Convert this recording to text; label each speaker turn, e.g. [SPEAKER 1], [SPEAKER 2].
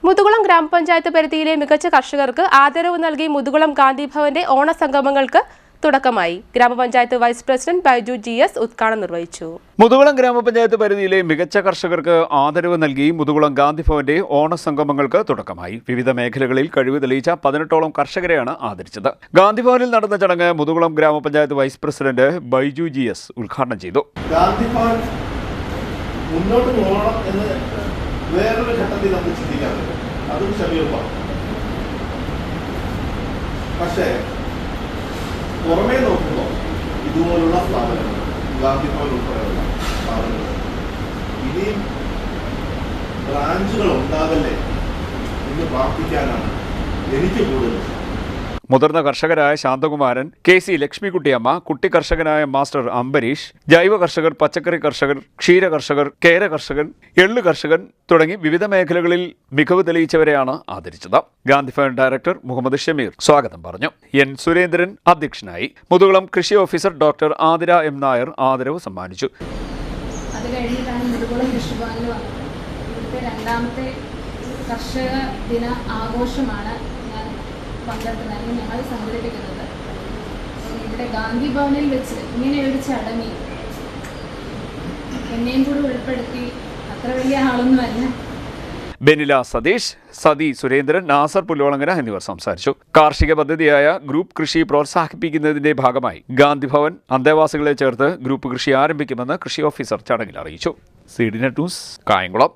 [SPEAKER 1] മുതുകുളം ഗ്രാമപഞ്ചായത്ത് പരിധിയിലെ മികച്ച കർഷകർക്ക് ആദരവ് നൽകി മുതുകുളം ഗാന്ധിഭവന്റെ ഓണസംഗമങ്ങൾക്ക് തുടക്കമായി. ഗ്രാമപഞ്ചായത്ത് വൈസ് പ്രസിഡന്റ് ബൈജു GS ഉദ്ഘാടനം നിർവഹിച്ചു.
[SPEAKER 2] മുതുകുളം ഗ്രാമപഞ്ചായത്ത് പരിധിയിലെ മികച്ച കർഷകർക്ക് ആദരവ് നൽകി മുതുകുളം ഗാന്ധിഭവന്റെ ഓണസംഗമങ്ങൾക്ക് തുടക്കമായി. വിവിധ മേഖലകളിൽ കഴിവ് തെളിയിച്ച 18ഓളം കർഷകരെയാണ് ആദരിച്ചത്. ഗാന്ധിഭവനിൽ നടന്ന ചടങ്ങ് മുതുകുളം ഗ്രാമപഞ്ചായത്ത് വൈസ് പ്രസിഡന്റ് ബൈജു GS ഉദ്ഘാടനം ചെയ്തു.
[SPEAKER 3] മുന്നോട്ട് പോകണം എന്ന് വേറൊരു ഘട്ടത്തിൽ നമുക്ക് ചിന്തിക്കാറുണ്ട്. അതും ശരീരമാണ്. പക്ഷേ പുറമേ നോക്കുമ്പോൾ ഇതുപോലുള്ള സ്ഥാപനങ്ങൾ, ഗാന്ധിഭവൻ ഉൾപ്പെടെയുള്ള സ്ഥാപനങ്ങൾ ഇനിയും ബ്രാഞ്ചുകൾ ഉണ്ടാകല്ലേ എന്ന് പ്രാർത്ഥിക്കാനാണ് എനിക്ക് കൂടുതൽ.
[SPEAKER 2] മുതിർന്ന കർഷകരായ ശാന്തകുമാരൻ, KC ലക്ഷ്മിക്കുട്ടിയമ്മ, കുട്ടി കർഷകനായ മാസ്റ്റർ അംബരീഷ്, ജൈവ കർഷകർ, പച്ചക്കറി കർഷകർ, ക്ഷീര കർഷകർ, കേര കർഷകൻ, എള്ളു കർഷകൻ തുടങ്ങി വിവിധ മേഖലകളിൽ മികവ് തെളിയിച്ചവരെയാണ് ആദരിച്ചത്. ഗാന്ധിഭവൻ ഡയറക്ടർ മുഹമ്മദ് ഷമീർ സ്വാഗതം പറഞ്ഞു. N സുരേന്ദ്രൻ അധ്യക്ഷനായി. മുതുകുളം കൃഷി officer doctor Athira M Nair ആദരവ് സമ്മാനിച്ചു.
[SPEAKER 4] അത് കഴിഞ്ഞിട്ടാണ് മുതുകുളം കൃഷിഭവനിൽ വന്നത്. ഇവിടുത്തെ രണ്ടാമത്തെ കർഷക ദിന ആഘോഷമാണ് പങ്കെടുക്കുന്നതിന് ഞങ്ങൾ സംഘടിപ്പിക്കുന്നത്. ഇവിടെ ഗാന്ധി ഭവനിൽ വെച്ച് ഇങ്ങനെയൊരു ചടങ്ങിൽ എന്നെയും കൂടി ഉൾപ്പെടുത്തി, അത്ര വലിയ ആളൊന്നുമല്ല.
[SPEAKER 2] ബെനില സതീഷ്, സതി സുരേന്ദ്രൻ, നാസർ പുല്ലോളങ്ങര എന്നിവർ സംസാരിച്ചു. കാർഷിക പദ്ധതിയായ ഗ്രൂപ്പ് കൃഷി പ്രോത്സാഹിപ്പിക്കുന്നതിന്റെ ഭാഗമായി ഗാന്ധിഭവൻ അന്തേവാസികളെ ചേർത്ത് ഗ്രൂപ്പ് കൃഷി ആരംഭിക്കുമെന്ന് കൃഷി ഓഫീസർ ചടങ്ങിൽ അറിയിച്ചു. CDNet news, Kayamkulam.